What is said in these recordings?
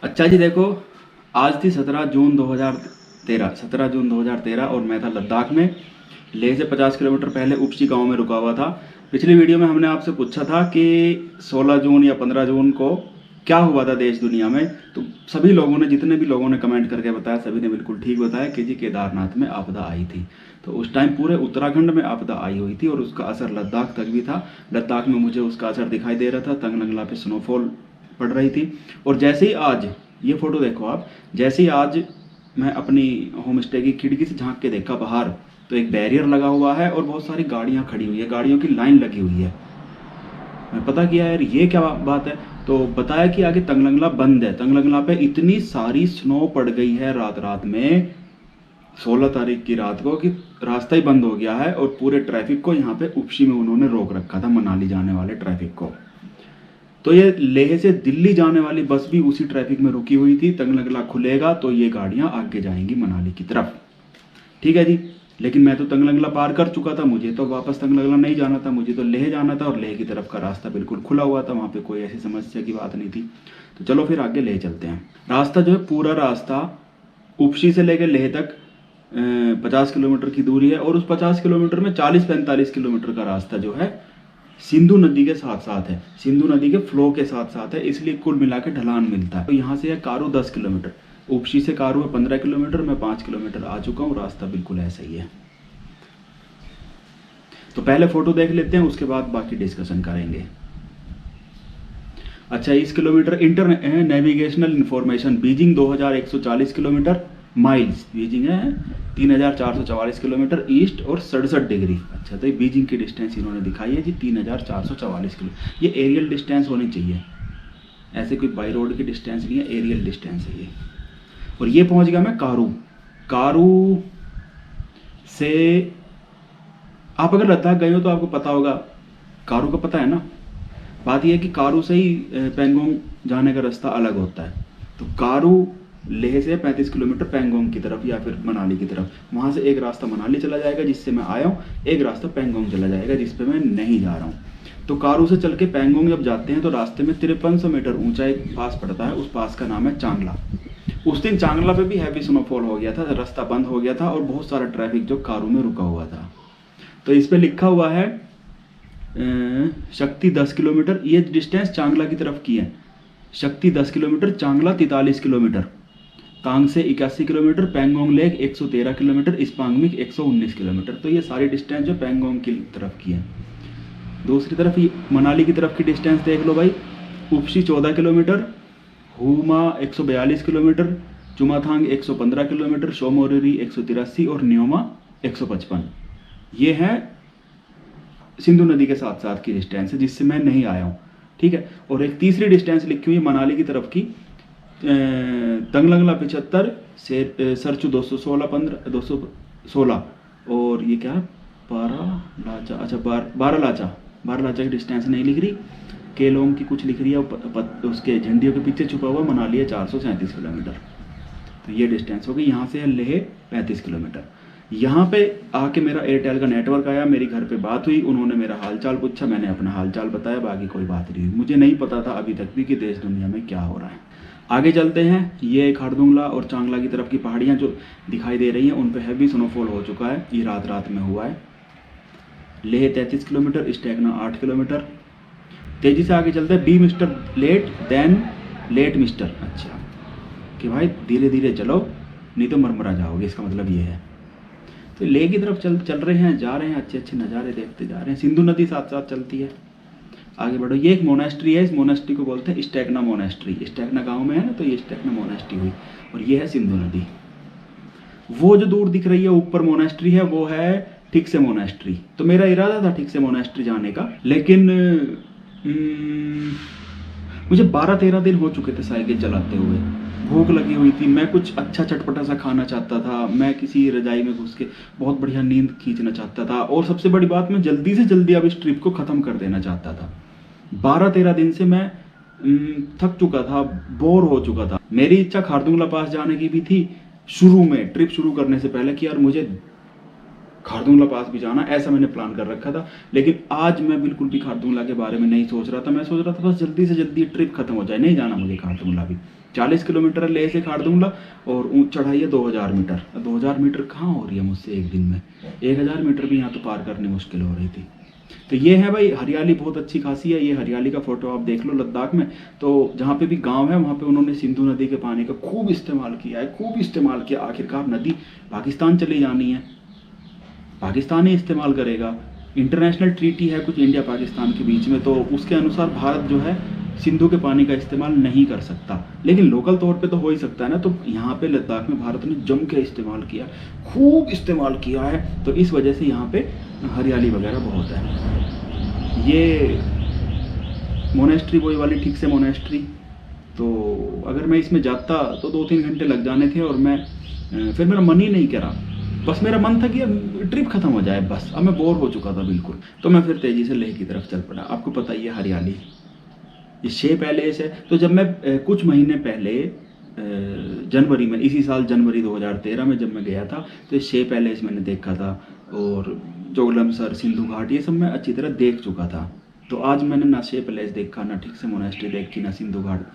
अच्छा जी देखो, आज थी 17 जून 2013 और मैं था लद्दाख में। लेह से 50 किलोमीटर पहले उपशी गांव में रुका हुआ था। पिछली वीडियो में हमने आपसे पूछा था कि 16 जून या 15 जून को क्या हुआ था देश दुनिया में। तो सभी लोगों ने, जितने भी लोगों ने कमेंट करके बताया, सभी ने बिल्कुल ठीक बताया कि जी केदारनाथ में आपदा आई थी। तो उस टाइम पूरे उत्तराखंड में आपदा आई हुई थी और उसका असर लद्दाख तक भी था। लद्दाख में मुझे उसका असर दिखाई दे रहा था, तंग नंगला पे स्नोफॉल पड़ रही थी। और जैसे ही आज ये फोटो देखो आप, जैसे ही आज मैं अपनी होम स्टे की खिड़की से झांक के देखा बाहर, तो एक बैरियर लगा हुआ है और बहुत सारी गाड़ियां खड़ी हुई है, गाड़ियों की लाइन लगी हुई है। मैं पता किया यार ये क्या बात है, तो बताया कि आगे तंगलंगला बंद है। तंगलंगला पे इतनी सारी स्नो पड़ गई है रात रात में, 16 तारीख की रात को, कि रास्ता ही बंद हो गया है और पूरे ट्रैफिक को यहाँ पे उपशी में उन्होंने रोक रखा था, मनाली जाने वाले ट्रैफिक को। तो ये लेह से दिल्ली जाने वाली बस भी उसी ट्रैफिक में रुकी हुई थी। तंगलंगला खुलेगा तो ये गाड़ियां आगे जाएंगी मनाली की तरफ। ठीक है जी। लेकिन मैं तो तंगलंगला पार कर चुका था, मुझे तो वापस तंगलंगला नहीं जाना था, मुझे तो लेह जाना था और लेह की तरफ का रास्ता बिल्कुल खुला हुआ था, वहाँ पे कोई ऐसी समस्या की बात नहीं थी। तो चलो फिर आगे लेह चलते हैं। रास्ता जो है, पूरा रास्ता उपशी से लेकर लेह तक 50 किलोमीटर की दूरी है और उस 50 किलोमीटर में 40-45 किलोमीटर का रास्ता जो है सिंधु नदी के साथ साथ है, सिंधु नदी के फ्लो के साथ साथ है, इसलिए कुल मिला के ढलान मिलता है। तो यहाँ से है कारू 10 किलोमीटर, उपशी से कारू है 15 किलोमीटर, मैं 5 किलोमीटर आ चुका हूँ, रास्ता बिल्कुल ऐसा ही है। तो पहले फोटो देख लेते हैं, उसके बाद बाकी डिस्कशन करेंगे। अच्छा, 20 kilometre inter navigational information, Beijing 2140 kilometre miles, Beijing है 3444 किलोमीटर ईस्ट और 67 डिग्री। अच्छा, तो ये बीजिंग की डिस्टेंस इन्होंने दिखाई है जी 3444 किलो। ये एरियल डिस्टेंस होनी चाहिए, ऐसे कोई बाई रोड की डिस्टेंस नहीं है, एरियल डिस्टेंस है ये। और ये पहुंच गया मैं कारू। कारू से आप अगर लद्दाख गए हो तो आपको पता होगा, कारू का पता है ना। बात यह है कि कारू से ही पेंगोंग जाने का रास्ता अलग होता है। तो कारू लेह से 35 किलोमीटर पेंगोंग की तरफ या फिर मनाली की तरफ, वहाँ से एक रास्ता मनाली चला जाएगा जिससे मैं आया हूँ, एक रास्ता पेंगोंग चला जाएगा जिस पे मैं नहीं जा रहा हूँ। तो कारू से चल के पेंगोंग जब जाते हैं तो रास्ते में 5300 मीटर ऊंचा एक पास पड़ता है, उस पास का नाम है चांगला। उस दिन चांगला पे भी हैवी स्नोफॉल हो गया था, रास्ता बंद हो गया था और बहुत सारा ट्रैफिक जो कारू में रुका हुआ था। तो इस पे लिखा हुआ है शक्ति 10 किलोमीटर, ये डिस्टेंस चांगला की तरफ की है। शक्ति 10 किलोमीटर, चांगला 43 किलोमीटर, तांग से 81 kilometre, Pangong lake 113 kilometre, Spangmik 119 kilometre. तो ये सारी डिस्टेंस जो पेंगोंग की तरफ की है। दूसरी तरफ ये मनाली की तरफ की डिस्टेंस देख लो भाई, उपशी 14 किलोमीटर, हुमा 142 किलोमीटर, चुमाथांग 115 किलोमीटर, शोमोरिरी 183 और न्योमा 155। ये है सिंधु नदी के साथ साथ की डिस्टेंस है जिससे मैं नहीं आया हूँ। ठीक है। और एक तीसरी डिस्टेंस लिखी हुई मनाली की तरफ की, तंगलंगला 75 से सरचू 216 और ये क्या है, बारह लाचा। अच्छा, बारह लाचा की डिस्टेंस नहीं लिख रही, केलोंग की कुछ लिख रही है, उसके झंडियों के पीछे छुपा हुआ मनाली है 437 किलोमीटर। तो ये डिस्टेंस हो गई। यहाँ से है लेह 35 किलोमीटर। यहाँ पे आके मेरा एयरटेल का नेटवर्क आया, मेरी घर पे बात हुई, उन्होंने मेरा हालचाल पूछा, मैंने अपना हालचाल बताया, बाकी कोई बात नहीं हुई। मुझे नहीं पता था अभी तक भी कि देश दुनिया में क्या हो रहा है। आगे चलते हैं। ये खारदुंगला और चांगला की तरफ की पहाड़ियाँ जो दिखाई दे रही हैं उन पर हैवी स्नोफॉल हो चुका है, ये रात रात में हुआ है। Leh 33 kilometre, Stakna 8 kilometre. तेजी से आगे चलते हैं। Be mister late then late mister. अच्छा कि भाई धीरे धीरे चलो नहीं तो मरमरा जाओगे, इसका मतलब ये है। तो लेह की तरफ चल रहे हैं, जा रहे हैं, अच्छे अच्छे नज़ारे देखते जा रहे हैं। सिंधु नदी साथ साथ चलती है। आगे बढ़ो। ये एक मोनेस्ट्री है, इस मोनेस्ट्री को बोलते हैं स्टेगना मोनेस्ट्री। स्टेगना गांव में है ना, तो ये स्टेगना मोनेस्ट्री हुई और ये है सिंधु नदी। वो जो दूर दिख रही है ऊपर मोनेस्ट्री है, वो है ठीक से मोनेस्ट्री। तो मेरा इरादा था ठीक से मोनेस्ट्री जाने का, लेकिन मुझे 12-13 दिन हो चुके थे साइकिल चलाते हुए, भूख लगी हुई थी, मैं कुछ अच्छा चटपटा सा खाना चाहता था, मैं किसी रजाई में घुस के बहुत बढ़िया नींद खींचना चाहता था, और सबसे बड़ी बात, मैं जल्दी से जल्दी अब इस ट्रिप को ख़त्म कर देना चाहता था। 12-13 दिन से मैं थक चुका था, बोर हो चुका था। मेरी इच्छा खारदुंगला पास जाने की भी थी शुरू में, ट्रिप शुरू करने से पहले, कि यार मुझे खारदुंगला पास भी जाना, ऐसा मैंने प्लान कर रखा था। लेकिन आज मैं बिल्कुल भी खारदुंगला के बारे में नहीं सोच रहा था, मैं सोच रहा था बस जल्दी से जल्दी ट्रिप खत्म हो जाए, नहीं जाना मुझे खारदुंगला भी। 40 किलोमीटर है लेह से खारदुंगला, और ऊँच चढ़ाई है 2000 मीटर। 2000 मीटर कहाँ हो रही है मुझसे एक दिन में, 1000 मीटर भी यहाँ तो पार करनी मुश्किल हो रही थी। तो ये है भाई, हरियाली बहुत अच्छी खासी है। ये हरियाली का फोटो आप देख लो लद्दाख में। तो जहाँ पे भी गांव है वहाँ पे उन्होंने सिंधु नदी के पानी का खूब इस्तेमाल किया है, खूब इस्तेमाल किया। आखिरकार नदी पाकिस्तान चली जानी है, पाकिस्तान ही इस्तेमाल करेगा। इंटरनेशनल ट्रीटी है कुछ इंडिया पाकिस्तान के बीच में, तो उसके अनुसार भारत जो है सिंधु के पानी का इस्तेमाल नहीं कर सकता, लेकिन लोकल तौर पे तो हो ही सकता है ना। तो यहाँ पे लद्दाख में भारत ने जम के इस्तेमाल किया, खूब इस्तेमाल किया है। तो इस वजह से यहाँ पे हरियाली वगैरह बहुत है। ये मोनेस्ट्री वही वाली ठीक से मोनेस्ट्री, तो अगर मैं इसमें जाता तो 2-3 घंटे लग जाने थे, और मैं फिर मेरा मन ही नहीं करा। बस मेरा मन था कि अब ट्रिप खत्म हो जाए, बस अब मैं बोर हो चुका था बिल्कुल। तो मैं फिर तेज़ी से लेह की तरफ चल पड़ा। आपको पता ही है हरियाली, ये शे पैलेस है। तो जब मैं कुछ महीने पहले जनवरी में, इसी साल जनवरी 2013 में जब मैं गया था, तो ये शे पैलेस मैंने देखा था, और जोगलमसर, सिंधु घाट, ये सब मैं अच्छी तरह देख चुका था। तो आज मैंने ना शे पैलेस देखा, ना ठीक से मोनेस्ट्री देखी, ना सिंधु घाट,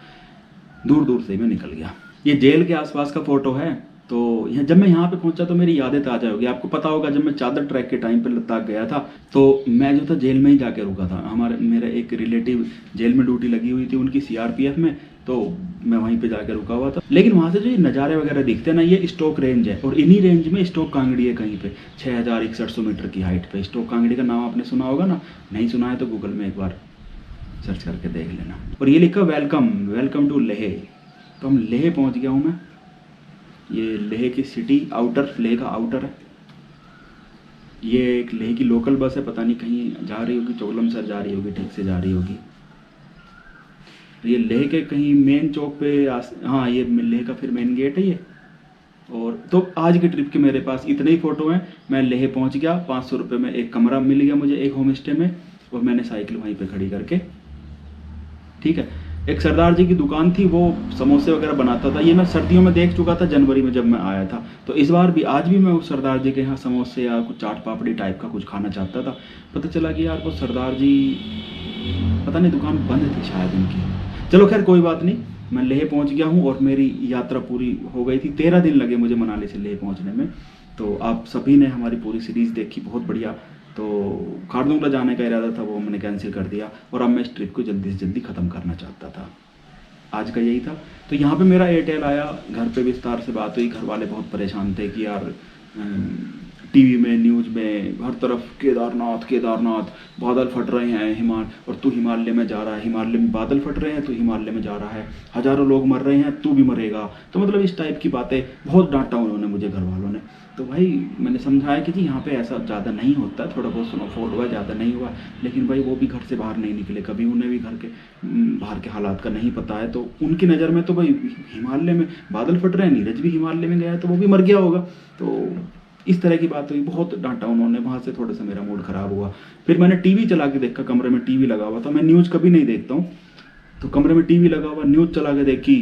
दूर दूर से मैं निकल गया। ये जेल के आसपास का फोटो है। तो जब मैं यहाँ पे पहुंचा तो मेरी यादें ताज़ा होगी। आपको पता होगा जब मैं चादर ट्रैक के टाइम पे लद्दाख गया था, तो मैं जो था जेल में ही जाके रुका था। मेरा एक रिलेटिव जेल में ड्यूटी लगी हुई थी उनकी सीआरपीएफ में, तो मैं वहीं पे जाके रुका हुआ था। लेकिन वहाँ से जो ये नज़ारे वगैरह दिखते हैं ना, ये स्टोक रेंज है, और इन्हीं रेंज में स्टोक कांगड़ी है कहीं पे 6100 मीटर की हाइट पे। स्टोक कांगड़ी का नाम आपने सुना होगा ना, नहीं सुना है तो गूगल में एक बार सर्च करके देख लेना। और ये लिखा वेलकम, वेलकम टू लेह। तो हम लेह पहुँच गया हूँ मैं। ये लेह की सिटी आउटर, लेह का आउटर है। ये एक लेह की लोकल बस है, पता नहीं कहीं जा रही होगी, जोगलमसर जा रही होगी, ठीक से जा रही होगी। ये लेह के कहीं मेन चौक पे हाँ, ये लेह का फिर मेन गेट है ये। और तो आज के ट्रिप के मेरे पास इतने ही फ़ोटो हैं। मैं लेह पहुंच गया, 500 रुपये में एक कमरा मिल गया मुझे एक होम स्टे में, और मैंने साइकिल वहीं पे खड़ी करके, ठीक है। एक सरदार जी की दुकान थी, वो समोसे वगैरह बनाता था। ये मैं सर्दियों में देख चुका था जनवरी में जब मैं आया था। तो इस बार भी, आज भी मैं उस सरदार जी के यहाँ समोसे या कुछ चाट पापड़ी टाइप का कुछ खाना चाहता था। पता चला कि यार वो सरदार जी, पता नहीं दुकान बंद थी शायद उनकी। चलो खैर कोई बात नहीं, मैं लेह पहुंच गया हूं, और मेरी यात्रा पूरी हो गई थी। 13 दिन लगे मुझे मनाली से लेह पहुंचने में। तो आप सभी ने हमारी पूरी सीरीज़ देखी, बहुत बढ़िया। तो खारदुंगला जाने का इरादा था, वो मैंने कैंसिल कर दिया, और अब मैं इस ट्रिप को जल्दी से जल्दी ख़त्म करना चाहता था। आज का यही था। तो यहाँ पे मेरा एयरटेल आया, घर पे विस्तार से बात हुई। घर वाले बहुत परेशान थे कि यार टीवी में, न्यूज़ में हर तरफ केदारनाथ केदारनाथ, बादल फट रहे हैं और तू हिमालय में जा रहा है, हिमालय में बादल फट रहे हैं, तू हिमालय में जा रहा है, हज़ारों लोग मर रहे हैं, तू भी मरेगा। तो मतलब इस टाइप की बातें बहुत डांटा उन्होंने मुझे, घर वालों ने। तो भाई मैंने समझाया कि जी यहाँ पे ऐसा ज़्यादा नहीं होता, थोड़ा बहुत स्नोफॉल हुआ, ज़्यादा नहीं हुआ। लेकिन भाई वो भी घर से बाहर नहीं निकले कभी, उन्हें भी घर के बाहर के हालात का नहीं पता है। तो उनकी नज़र में तो भाई हिमालय में बादल फट रहे हैं, नीरज भी हिमालय में गया है तो वो भी मर गया होगा। तो इस तरह की बात हुई, बहुत डांटा उन्होंने। वहाँ से थोड़ा सा मेरा मूड ख़राब हुआ। फिर मैंने टीवी चला के देखा, कमरे में टीवी लगा हुआ था, मैं न्यूज़ कभी नहीं देखता हूँ। तो कमरे में टीवी लगा हुआ, न्यूज़ चला के देखी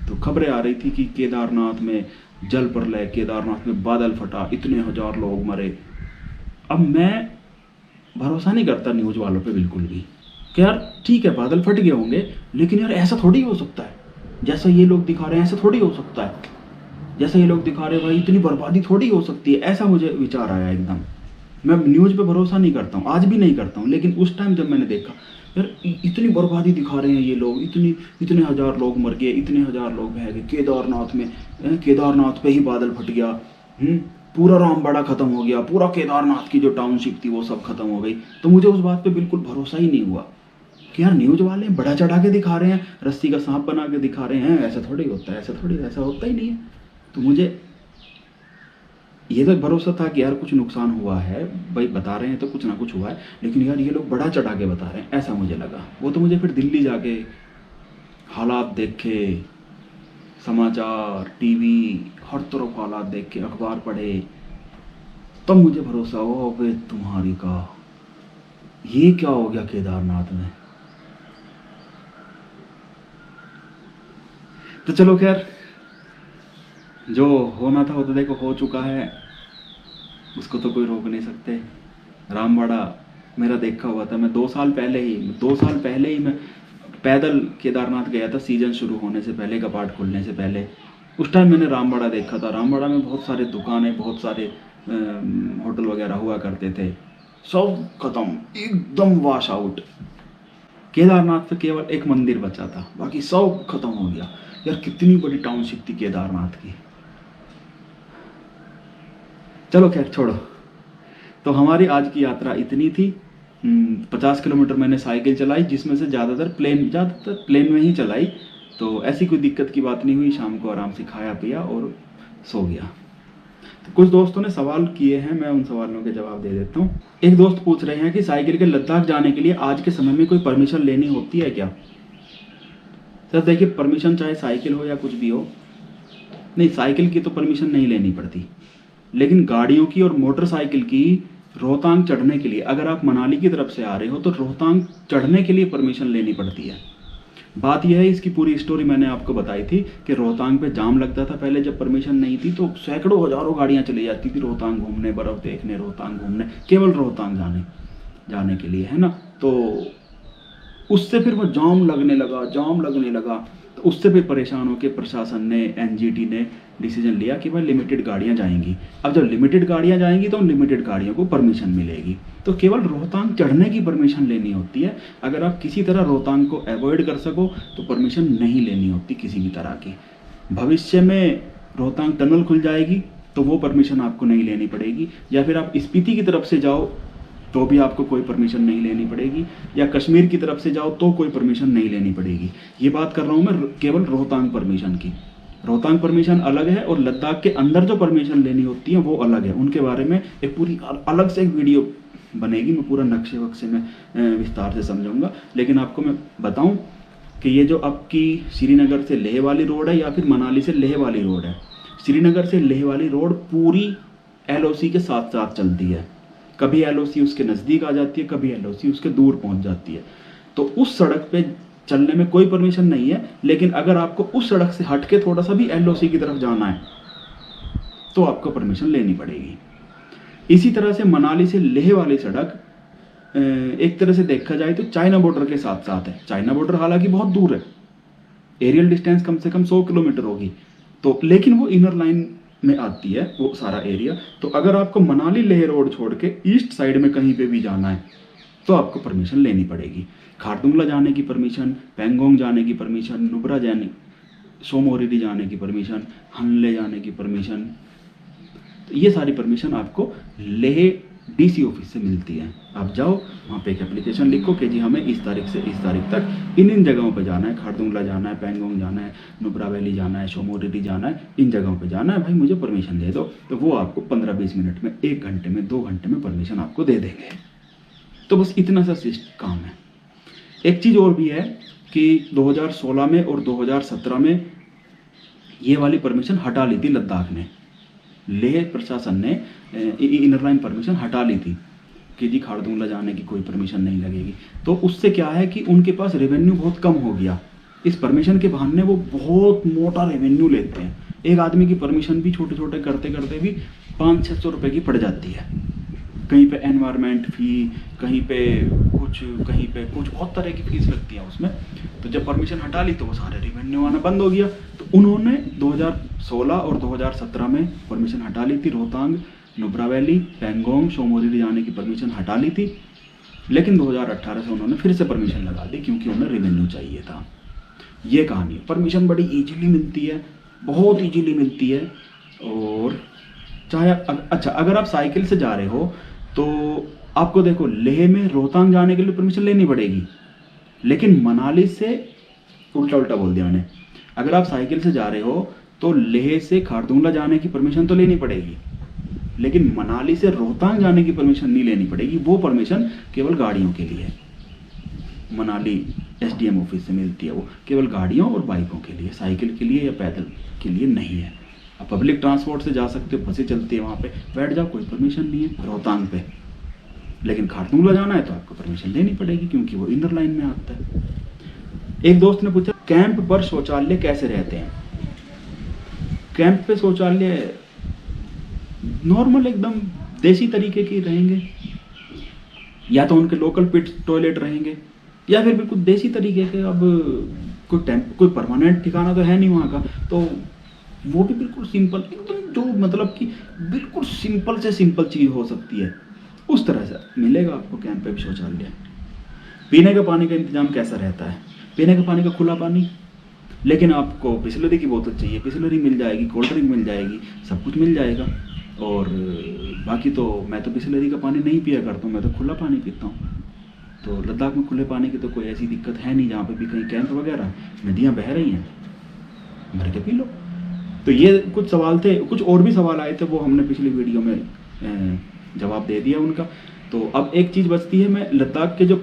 तो खबरें आ रही थी कि केदारनाथ में जल प्रलय, केदारनाथ में बादल फटा, इतने हजार लोग मरे। अब मैं भरोसा नहीं करता न्यूज़ वालों पे बिल्कुल भी कि यार ठीक है बादल फट गए होंगे, लेकिन यार ऐसा थोड़ी हो सकता है, जैसा ये लोग दिखा रहे हैं ऐसा थोड़ी हो सकता है, जैसा ये लोग दिखा रहे हैं भाई इतनी बर्बादी थोड़ी हो सकती है। ऐसा मुझे विचार आया एकदम। मैं न्यूज़ पे भरोसा नहीं करता हूँ, आज भी नहीं करता हूँ, लेकिन उस टाइम जब मैंने देखा यार इतनी बर्बादी दिखा रहे हैं ये लोग, इतने हजार लोग मर गए, इतने हजार लोग बह गए केदारनाथ में, केदारनाथ पे ही बादल फट गया, पूरा रामबाड़ा खत्म हो गया, पूरा केदारनाथ की जो टाउनशिप थी वो सब खत्म हो गई। तो मुझे उस बात पे बिल्कुल भरोसा ही नहीं हुआ कि यार न्यूज़ वाले बड़ा चढ़ा के दिखा रहे हैं, रस्सी का सांप बना के दिखा रहे हैं, ऐसा थोड़ी होता है, ऐसा होता ही नहीं है। तो मुझे ये तो भरोसा था कि यार कुछ नुकसान हुआ है, भाई बता रहे हैं तो कुछ ना कुछ हुआ है, लेकिन यार ये लोग बड़ा चढ़ा के बता रहे हैं, ऐसा मुझे लगा। वो तो मुझे फिर दिल्ली जाके हालात देखे, समाचार, टीवी, हर तरफ हालात देखे, अखबार पढ़े, तब मुझे भरोसा हुआ वे तुम्हारी का ये क्या हो गया केदारनाथ में। तो चलो खैर, जो होना था वो तो देखो हो चुका है, उसको तो कोई रोक नहीं सकते। रामबाड़ा मेरा देखा हुआ था, मैं 2 साल पहले ही मैं पैदल केदारनाथ गया था सीजन शुरू होने से पहले, कपाट खुलने से पहले। उस टाइम मैंने रामबाड़ा देखा था। रामबाड़ा में बहुत सारे दुकानें, बहुत सारे होटल वगैरह हुआ करते थे, सब खत्म, एकदम वॉश आउट। केदारनाथ पे केवल एक मंदिर बचा था, बाकी सब खत्म हो गया। यार कितनी बड़ी टाउनशिप थी केदारनाथ की। चलो खैर छोड़ो। तो हमारी आज की यात्रा इतनी थी। 50 किलोमीटर मैंने साइकिल चलाई, जिसमें से ज़्यादातर प्लेन में ही चलाई। तो ऐसी कोई दिक्कत की बात नहीं हुई। शाम को आराम से खाया पिया और सो गया। तो कुछ दोस्तों ने सवाल किए हैं, मैं उन सवालों के जवाब दे देता हूँ। एक दोस्त पूछ रहे हैं कि साइकिल के लद्दाख जाने के लिए आज के समय में कोई परमिशन लेनी होती है क्या? सर देखिए, परमिशन चाहे साइकिल हो या कुछ भी हो, नहीं, साइकिल की तो परमिशन नहीं लेनी पड़ती, लेकिन गाड़ियों की और मोटरसाइकिल की रोहतांग चढ़ने के लिए, अगर आप मनाली की तरफ से आ रहे हो तो रोहतांग चढ़ने के लिए परमिशन लेनी पड़ती है। बात यह है, इसकी पूरी स्टोरी मैंने आपको बताई थी कि रोहतांग पे जाम लगता था पहले जब परमिशन नहीं थी, तो सैकड़ों हजारों गाड़ियां चली जाती थी रोहतांग घूमने, बर्फ देखने, रोहतांग घूमने, केवल रोहतांग जाने के लिए, है ना। तो उससे फिर वो जाम लगने लगा। तो उससे फिर परेशान होकर प्रशासन ने, एनजीटी ने डिसीजन लिया कि भाई लिमिटेड गाड़ियां जाएंगी। अब जब लिमिटेड गाड़ियां जाएंगी तो उन लिमिटेड गाड़ियों को परमिशन मिलेगी। तो केवल रोहतांग चढ़ने की परमिशन लेनी होती है। अगर आप किसी तरह रोहतांग को अवॉइड कर सको तो परमिशन नहीं लेनी होती किसी भी तरह की। भविष्य में रोहतांग टनल खुल जाएगी तो वो परमिशन आपको नहीं लेनी पड़ेगी, या फिर आप स्पीति की तरफ से जाओ तो भी आपको कोई परमिशन नहीं लेनी पड़ेगी, या कश्मीर की तरफ से जाओ तो कोई परमिशन नहीं लेनी पड़ेगी। ये बात कर रहा हूँ मैं केवल रोहतांग परमिशन की। रोहतांग परमिशन अलग है और लद्दाख के अंदर जो परमिशन लेनी होती है वो अलग है। उनके बारे में एक पूरी अलग से एक वीडियो बनेगी, मैं पूरा नक्शे वक्शे में विस्तार से समझाऊंगा। लेकिन आपको मैं बताऊं कि ये जो आपकी श्रीनगर से लेह वाली रोड है या फिर मनाली से लेह वाली रोड है, श्रीनगर से लेह वाली रोड पूरी एलओसी के साथ साथ चलती है। कभी एलओसी उसके नज़दीक आ जाती है, कभी एलओसी उसके दूर पहुंच जाती है। तो उस सड़क पे चलने में कोई परमिशन नहीं है, लेकिन अगर आपको उस सड़क से हट के थोड़ा सा भी एलओसी की तरफ जाना है तो आपको परमिशन लेनी पड़ेगी। इसी तरह से मनाली से लेह वाली सड़क एक तरह से देखा जाए तो चाइना बॉर्डर के साथ साथ है। चाइना बॉर्डर हालांकि बहुत दूर है, एरियल डिस्टेंस कम से कम 100 किलोमीटर होगी, तो लेकिन वो इनर लाइन में आती है वो सारा एरिया। तो अगर आपको मनाली लेह रोड छोड़ के ईस्ट साइड में कहीं पे भी जाना है तो आपको परमिशन लेनी पड़ेगी। खारदुंगला जाने की परमिशन, पेंगोंग जाने की परमिशन, नुब्रा जाने, सोमोरिरी जाने की परमिशन, हनले जाने की परमिशन, तो ये सारी परमिशन आपको लेह डीसी ऑफिस से मिलती है। आप जाओ वहाँ पे एक एप्लीकेशन लिखो कि जी हमें इस तारीख से इस तारीख तक इन जगहों पे जाना है, खारदुंगला जाना है, पेंगोंग जाना है, नुब्रा वैली जाना है, सोमोरिरी जाना है, इन जगहों पे जाना है, भाई मुझे परमिशन दे दो। तो वो आपको 15-20 मिनट में, 1 घंटे में, 2 घंटे में परमिशन आपको दे देंगे। तो बस इतना सा काम है। एक चीज़ और भी है कि 2016 में और 2017 में ये वाली परमिशन हटा ली थी लद्दाख ने। लेह प्रशासन ने इनर लाइन परमिशन हटा ली थी कि जी खारदुंगला जाने की कोई परमिशन नहीं लगेगी। तो उससे क्या है कि उनके पास रेवेन्यू बहुत कम हो गया। इस परमिशन के बहाने वो बहुत मोटा रेवेन्यू लेते हैं। एक आदमी की परमिशन भी छोटे छोटे करते करते भी 500-600 रुपये की पड़ जाती है। कहीं पे एनवायरनमेंट फ़ी, कहीं पे कुछ बहुत तरह की फीस लगती है उसमें। तो जब परमिशन हटा ली तो वो सारे रेवेन्यू आना बंद हो गया। तो उन्होंने 2016 और 2017 में परमिशन हटा ली थी। रोहतांग, नुब्रा वैली, पेंगोंग, सोमोरिरी जाने की परमिशन हटा ली थी, लेकिन 2018 से उन्होंने फिर से परमिशन लगा दी क्योंकि उन्हें रेवेन्यू चाहिए था। ये कहानी है। परमिशन बड़ी ईजिली मिलती है, बहुत ईजिली मिलती है। और चाहे अच्छा, अगर आप साइकिल से जा रहे हो तो आपको देखो लेह में रोहतांग जाने के लिए परमिशन लेनी पड़ेगी, लेकिन मनाली से उल्टा बोल दिया मैंने। अगर आप साइकिल से जा रहे हो तो लेह से खारदुंगला जाने की परमिशन तो लेनी पड़ेगी, लेकिन मनाली से रोहतांग जाने की परमिशन नहीं लेनी पड़ेगी। वो परमिशन केवल गाड़ियों के लिए मनाली एसडीएम ऑफिस से मिलती है। वो केवल गाड़ियों और बाइकों के लिए, साइकिल के लिए या पैदल के लिए नहीं है। आप पब्लिक ट्रांसपोर्ट से जा सकते हो, बसें चलती है वहाँ पे, बैठ जाओ, कोई परमिशन नहीं है रोहतांग पे। लेकिन खारदुंगला जाना है तो आपको परमिशन लेनी पड़ेगी क्योंकि वो इनर लाइन में आता है। एक दोस्त ने पूछा कैंप पर शौचालय कैसे रहते हैं? कैंप पे शौचालय नॉर्मल एकदम देसी तरीके के रहेंगे, या तो उनके लोकल पिट टॉयलेट रहेंगे, या फिर बिल्कुल देसी तरीके के। अब कोई परमानेंट ठिकाना तो है नहीं वहाँ का, तो वो भी बिल्कुल सिंपल एकदम, जो मतलब कि बिल्कुल सिंपल से सिंपल चीज़ हो सकती है उस तरह से मिलेगा आपको कैंप पे भी शौचालय। पीने का पानी का इंतजाम कैसा रहता है? पीने का पानी का खुला पानी, लेकिन आपको बिसलरी की बोतल चाहिए, बिसलरी मिल जाएगी, कोल्ड ड्रिंक मिल जाएगी, सब कुछ मिल जाएगा। और बाकी तो मैं तो बिसलरी का पानी नहीं पिया करता हूँ, मैं तो खुला पानी पीता हूँ। तो लद्दाख में खुले पानी की तो कोई ऐसी दिक्कत है नहीं, जहाँ पे भी कहीं कैंप वगैरह नदियाँ बह रही हैं, भर के पी लो। तो ये कुछ सवाल थे, कुछ और भी सवाल आए थे, वो हमने पिछली वीडियो में जवाब दे दिया उनका। तो अब एक चीज़ बचती है, मैं लद्दाख के जो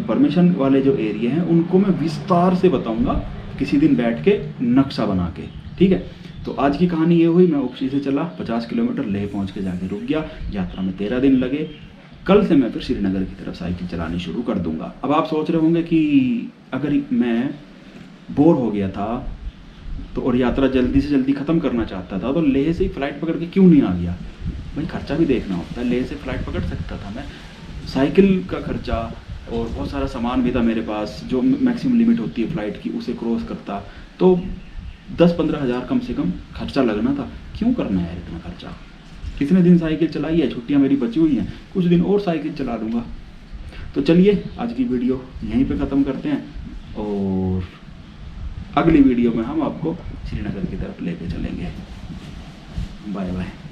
परमिशन वाले जो एरिया हैं उनको मैं विस्तार से बताऊंगा किसी दिन बैठ के, नक्शा बना के, ठीक है। तो आज की कहानी ये हुई, मैं उपसी से चला 50 किलोमीटर, लेह पहुंच के जाके रुक गया। यात्रा में 13 दिन लगे। कल से मैं फिर श्रीनगर की तरफ साइकिल चलानी शुरू कर दूंगा। अब आप सोच रहे होंगे कि अगर मैं बोर हो गया था तो और यात्रा जल्दी से जल्दी ख़त्म करना चाहता था तो लेह से ही फ़्लाइट पकड़ के क्यों नहीं आ गया? भाई खर्चा भी देखना होता है। लेह से फ़्लाइट पकड़ सकता था मैं, साइकिल का खर्चा और बहुत सारा सामान भी था मेरे पास, जो मैक्सिमम लिमिट होती है फ़्लाइट की, उसे क्रॉस करता तो 10-15 हज़ार कम से कम खर्चा लगना था। क्यों करना है इतना खर्चा? कितने दिन साइकिल चलाई है, छुट्टियाँ मेरी बची हुई हैं, कुछ दिन और साइकिल चला लूँगा। तो चलिए आज की वीडियो यहीं पे ख़त्म करते हैं, और अगली वीडियो में हम आपको श्रीनगर की तरफ लेके चलेंगे। Bye bye.